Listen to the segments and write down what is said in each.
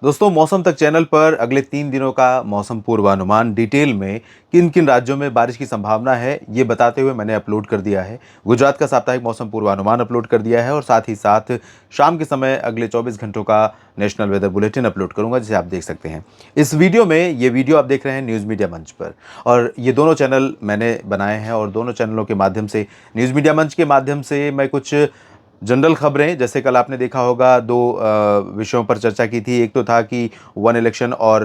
दोस्तों, मौसम तक चैनल पर अगले 3 दिनों का मौसम पूर्वानुमान डिटेल में किन किन राज्यों में बारिश की संभावना है ये बताते हुए मैंने अपलोड कर दिया है। गुजरात का साप्ताहिक मौसम पूर्वानुमान अपलोड कर दिया है और साथ ही साथ शाम के समय अगले 24 घंटों का नेशनल वेदर बुलेटिन अपलोड करूंगा, जिसे आप देख सकते हैं। इस वीडियो में ये वीडियो आप देख रहे हैं न्यूज़ मीडिया मंच पर, और ये दोनों चैनल मैंने बनाए हैं और दोनों चैनलों के माध्यम से, न्यूज़ मीडिया मंच के माध्यम से मैं कुछ जनरल खबरें, जैसे कल आपने देखा होगा, दो विषयों पर चर्चा की थी। एक तो था कि वन इलेक्शन और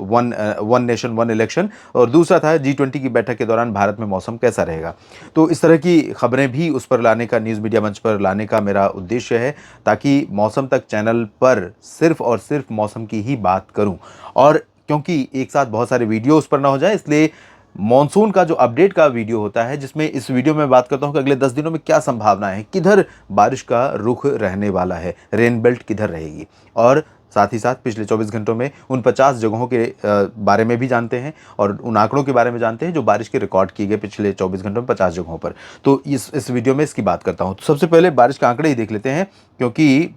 वन नेशन वन इलेक्शन, और दूसरा था G20 की बैठक के दौरान भारत में मौसम कैसा रहेगा। तो इस तरह की खबरें भी उस पर लाने का, न्यूज़ मीडिया मंच पर लाने का मेरा उद्देश्य है, ताकि मौसम तक चैनल पर सिर्फ और सिर्फ मौसम की ही बात करूं। और क्योंकि एक साथ बहुत सारे वीडियो उस पर ना हो जाए, इसलिए मॉनसून का जो अपडेट का वीडियो होता है, जिसमें इस वीडियो में बात करता हूं कि अगले 10 दिनों में क्या संभावना है, किधर बारिश का रुख रहने वाला है, रेन बेल्ट किधर रहेगी, और साथ ही साथ पिछले 24 घंटों में उन 50 जगहों के बारे में भी जानते हैं और उन आंकड़ों के बारे में जानते हैं जो बारिश के रिकॉर्ड किए गए पिछले 24 घंटों में 50 जगहों पर। तो इस वीडियो में इसकी बात करता हूं। तो सबसे पहले बारिश के आंकड़े ही देख लेते हैं, क्योंकि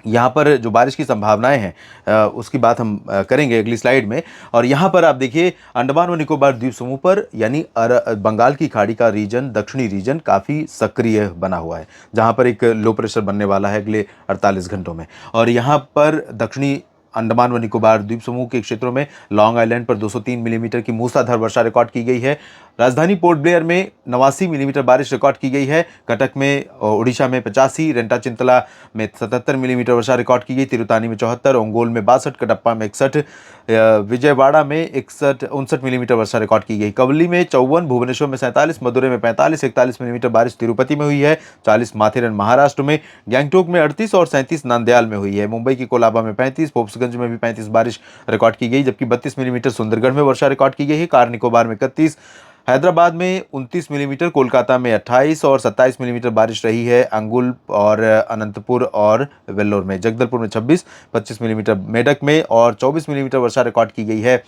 यहाँ पर जो बारिश की संभावनाएं हैं उसकी बात हम करेंगे अगली स्लाइड में। और यहाँ पर आप देखिए, अंडमान व निकोबार द्वीप समूह पर, यानी बंगाल की खाड़ी का रीजन, दक्षिणी रीजन काफ़ी सक्रिय बना हुआ है, जहाँ पर एक लो प्रेशर बनने वाला है अगले 48 घंटों में। और यहाँ पर दक्षिणी अंडमान व निकोबार द्वीप समूह के क्षेत्रों में लॉन्ग आइलैंड पर 203 मिलीमीटर की मूसलाधार वर्षा रिकॉर्ड की गई है। राजधानी पोर्ट ब्लेयर में 89 मिलीमीटर बारिश रिकॉर्ड की गई है। कटक में, उड़ीसा में 85, रेंटा चिंतला में 77 मिलीमीटर वर्षा रिकॉर्ड की गई। तिरुतानी में 74, ओंगोल में 62, कटप्पा में 61, विजयवाड़ा में 59 मिलीमीटर वर्षा रिकॉर्ड की गई। कवली में 54, भुवनेश्वर में 47, मदुरै में 45, 41 मिलीमीटर बारिश तिरुपति में हुई है। 40 माथेरन महाराष्ट्र में, गैंगटोक में 38 और 37 नांदयाल में हुई है। मुंबई की कोलाबा में 35, पोप्सगंज में भी 35 बारिश रिकॉर्ड की गई, जबकि 32 मिलीमीटर सुंदरगढ़ में वर्षा रिकॉर्ड की गई है। कार निकोबार में 31, हैदराबाद में 29 मिलीमीटर, कोलकाता में 28 और 27 मिलीमीटर बारिश रही है। अंगुल और अनंतपुर और वेल्लोर में, जगदलपुर में 26, 25 मिलीमीटर मेडक में और 24 मिलीमीटर वर्षा रिकॉर्ड की गई है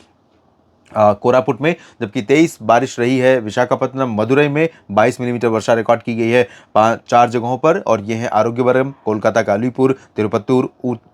कोरापुट में, जबकि 23 बारिश रही है विशाखापट्टनम, मदुरई में 22 मिलीमीटर वर्षा रिकॉर्ड की गई है 4 जगहों पर, और ये हैं आरोग्यवरम, कोलकाता का अलीपुर, तिरुपत्तूर,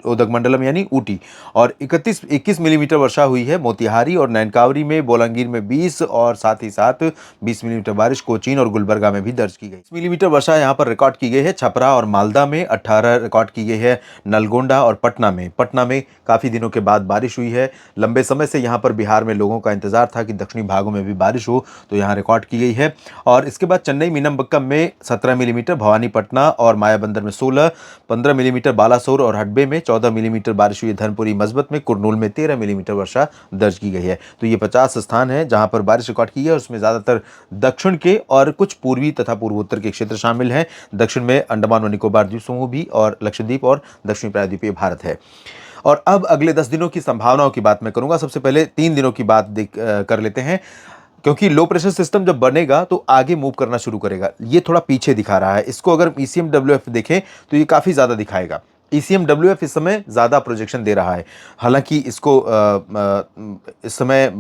उदगमंडलम यानी ऊटी। और 21 मिलीमीटर वर्षा हुई है मोतिहारी और नैनकावरी में, बोलांगीर में 20 और साथ ही साथ 20 मिलीमीटर बारिश कोचीन और गुलबर्गा में भी दर्ज की गई। मिलीमीटर वर्षा यहाँ पर रिकॉर्ड की गई है छपरा और मालदा में। 18 रिकॉर्ड की गई है नलगोंडा और पटना में काफ़ी दिनों के बाद बारिश हुई है। लंबे समय से यहाँ पर बिहार में लोगों का इंतजार था कि दक्षिणी भागों में भी बारिश हो, तो यहाँ रिकॉर्ड की गई है। और इसके बाद चेन्नई मीनमबक्कम में 17 मिलीमीटर, भवानीपटना और मायाबंदर में 16, 15 मिलीमीटर बालासोर और हडबे में, 14 मिलीमीटर बारिश हुई है धर्मपुरी मस्बत में, कुरनूल में 13 मिलीमीटर वर्षा दर्ज की गई है। तो ये 50 स्थान हैं जहाँ पर बारिश रिकॉर्ड की है, और उसमें ज़्यादातर दक्षिण के और कुछ पूर्वी तथा पूर्वोत्तर के क्षेत्र शामिल हैं। दक्षिण में अंडमान व निकोबार द्वीप समूह भी, और लक्षद्वीप और दक्षिणी प्रायद्वीपीय भारत है। और अब अगले 10 दिनों की संभावनाओं की बात मैं करूंगा। सबसे पहले 3 दिनों की बात कर लेते हैं, क्योंकि लो प्रेशर सिस्टम जब बनेगा तो आगे मूव करना शुरू करेगा। ये थोड़ा पीछे दिखा रहा है, इसको अगर ECMWF देखें तो ये काफ़ी ज़्यादा दिखाएगा। ECMWF इस समय ज़्यादा प्रोजेक्शन दे रहा है, हालांकि इसको इस समय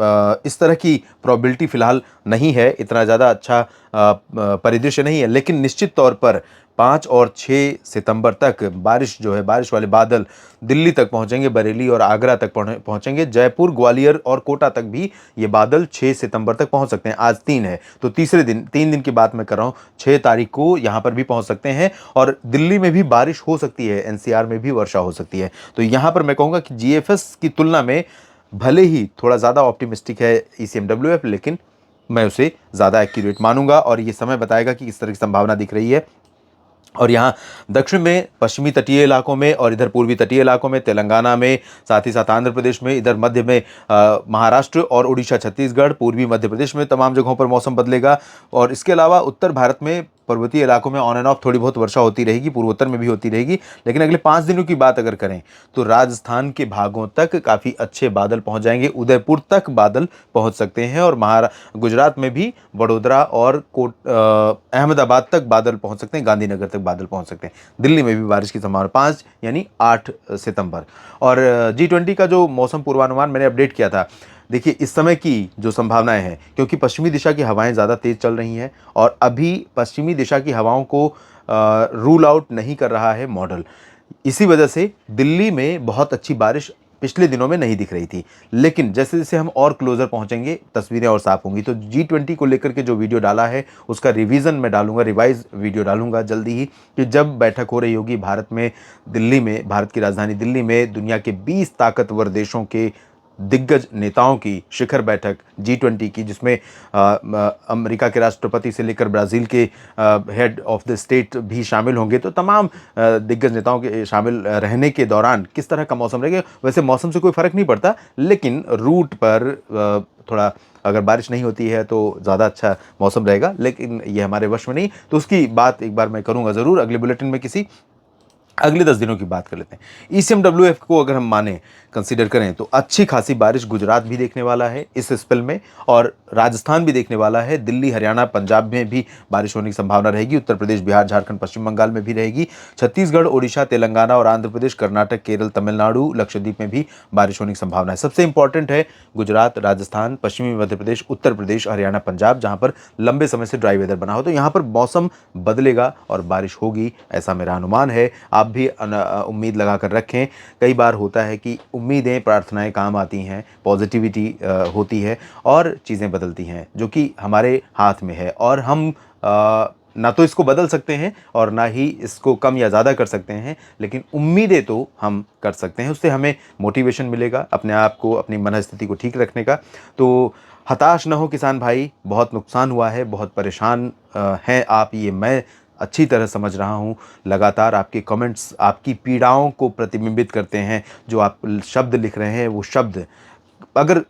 इस तरह की प्रोबेबिलिटी फिलहाल नहीं है, इतना ज़्यादा अच्छा परिदृश्य नहीं है, लेकिन निश्चित तौर पर 5 और 6 सितंबर तक बारिश जो है, बारिश वाले बादल दिल्ली तक पहुंचेंगे, बरेली और आगरा तक पहुंचेंगे, जयपुर, ग्वालियर और कोटा तक भी ये बादल 6 सितंबर तक पहुंच सकते हैं। आज 3 है, तो तीसरे दिन, 3 दिन की बात मैं कर रहा हूं, 6 तारीख को यहाँ पर भी पहुंच सकते हैं, और दिल्ली में भी बारिश हो सकती है, NCR में भी वर्षा हो सकती है। तो यहाँ पर मैं कहूँगा कि GFS की तुलना में भले ही थोड़ा ज़्यादा ऑप्टिमिस्टिक है ECMWF, लेकिन मैं उसे ज़्यादा एक्यूरेट मानूंगा, और ये समय बताएगा कि किस तरह की संभावना दिख रही है। और यहाँ दक्षिण में, पश्चिमी तटीय इलाकों में, और इधर पूर्वी तटीय इलाकों में, तेलंगाना में, साथ ही साथ आंध्र प्रदेश में, इधर मध्य में महाराष्ट्र और उड़ीसा, छत्तीसगढ़, पूर्वी मध्य प्रदेश में तमाम जगहों पर मौसम बदलेगा। और इसके अलावा उत्तर भारत में पर्वतीय इलाकों में ऑन एंड ऑफ थोड़ी बहुत वर्षा होती रहेगी, पूर्वोत्तर में भी होती रहेगी। लेकिन अगले 5 दिनों की बात अगर करें तो राजस्थान के भागों तक काफ़ी अच्छे बादल पहुंच जाएंगे, उदयपुर तक बादल पहुंच सकते हैं, और गुजरात में भी वडोदरा और अहमदाबाद तक बादल पहुंच सकते हैं, गांधीनगर तक बादल पहुंच सकते हैं। दिल्ली में भी बारिश की संभावना 5 यानी 8 सितंबर। और G20 का जो मौसम पूर्वानुमान मैंने अपडेट किया था, देखिए इस समय की जो संभावनाएं हैं, क्योंकि पश्चिमी दिशा की हवाएं ज़्यादा तेज़ चल रही हैं, और अभी पश्चिमी दिशा की हवाओं को रूल आउट नहीं कर रहा है मॉडल। इसी वजह से दिल्ली में बहुत अच्छी बारिश पिछले दिनों में नहीं दिख रही थी, लेकिन जैसे जैसे हम और क्लोजर पहुंचेंगे तस्वीरें और साफ होंगी। तो G20 को लेकर के जो वीडियो डाला है उसका रिवीजन मैं डालूंगा, रिवाइज वीडियो डालूंगा जल्दी ही, कि जब बैठक हो रही होगी भारत में, दिल्ली में, भारत की राजधानी दिल्ली में, दुनिया के 20 ताकतवर देशों के दिग्गज नेताओं की शिखर बैठक G20 की, जिसमें अमेरिका के राष्ट्रपति से लेकर ब्राज़ील के हेड ऑफ द स्टेट भी शामिल होंगे। तो तमाम दिग्गज नेताओं के शामिल रहने के दौरान किस तरह का मौसम रहेगा। वैसे मौसम से कोई फ़र्क नहीं पड़ता, लेकिन रूट पर थोड़ा अगर बारिश नहीं होती है तो ज़्यादा अच्छा मौसम रहेगा, लेकिन ये हमारे वश में नहीं। तो उसकी बात एक बार मैं करूँगा ज़रूर अगले बुलेटिन में, किसी अगले 10 दिनों की बात कर लेते हैं। ECMWF को अगर हम माने, कंसीडर करें, तो अच्छी खासी बारिश गुजरात भी देखने वाला है इस स्पेल में, और राजस्थान भी देखने वाला है। दिल्ली, हरियाणा, पंजाब में भी बारिश होने की संभावना रहेगी। उत्तर प्रदेश, बिहार, झारखंड, पश्चिम बंगाल में भी रहेगी। छत्तीसगढ़, ओडिशा, तेलंगाना और आंध्र प्रदेश, कर्नाटक, केरल, तमिलनाडु, लक्षद्वीप में भी बारिश होने की संभावना है। सबसे इंपॉर्टेंट है गुजरात, राजस्थान, पश्चिमी मध्य प्रदेश, उत्तर प्रदेश, हरियाणा, पंजाब, जहां पर लंबे समय से ड्राई वेदर बना हो। तो यहाँ पर मौसम बदलेगा और बारिश होगी, ऐसा मेरा अनुमान है। आप भी उम्मीद लगा कर रखें। कई बार होता है कि उम्मीदें, प्रार्थनाएं काम आती हैं, पॉजिटिविटी होती है और चीज़ें बदलती हैं, जो कि हमारे हाथ में है, और हम ना तो इसको बदल सकते हैं और ना ही इसको कम या ज़्यादा कर सकते हैं, लेकिन उम्मीदें तो हम कर सकते हैं। उससे हमें मोटिवेशन मिलेगा अपने आप को, अपनी मनस्थिति को ठीक रखने का। तो हताश न हो किसान भाई, बहुत नुकसान हुआ है, बहुत परेशान हैं आप, ये मैं अच्छी तरह समझ रहा हूँ। लगातार आपके कमेंट्स आपकी पीड़ाओं को प्रतिबिंबित करते हैं। जो आप शब्द लिख रहे हैं, वो शब्द अगर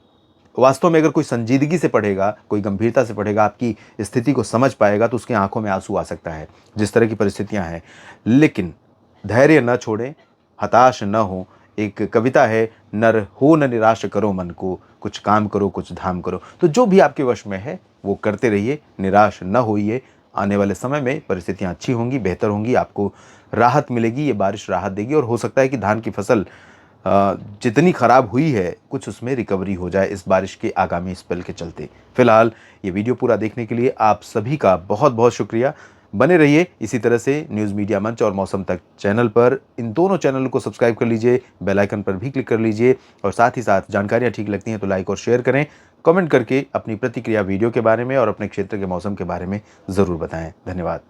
वास्तव में अगर कोई संजीदगी से पढ़ेगा, कोई गंभीरता से पढ़ेगा, आपकी स्थिति को समझ पाएगा, तो उसकी आंखों में आंसू आ सकता है, जिस तरह की परिस्थितियां हैं। लेकिन धैर्य न छोड़ें, हताश न हो। एक कविता है, नर हो न निराश करो मन को, कुछ काम करो, कुछ धाम करो। तो जो भी आपके वश में है वो करते रहिए, निराश न होइए। आने वाले समय में परिस्थितियां अच्छी होंगी, बेहतर होंगी, आपको राहत मिलेगी। ये बारिश राहत देगी, और हो सकता है कि धान की फसल जितनी ख़राब हुई है, कुछ उसमें रिकवरी हो जाए इस बारिश के आगामी स्पेल के चलते। फिलहाल ये वीडियो पूरा देखने के लिए आप सभी का बहुत बहुत शुक्रिया। बने रहिए इसी तरह से न्यूज़ मीडिया मंच और मौसम तक चैनल पर। इन दोनों चैनल को सब्सक्राइब कर लीजिए, बेल आइकन पर भी क्लिक कर लीजिए, और साथ ही साथ जानकारियाँ ठीक लगती हैं तो लाइक और शेयर करें। कमेंट करके अपनी प्रतिक्रिया वीडियो के बारे में और अपने क्षेत्र के मौसम के बारे में ज़रूर बताएं। धन्यवाद।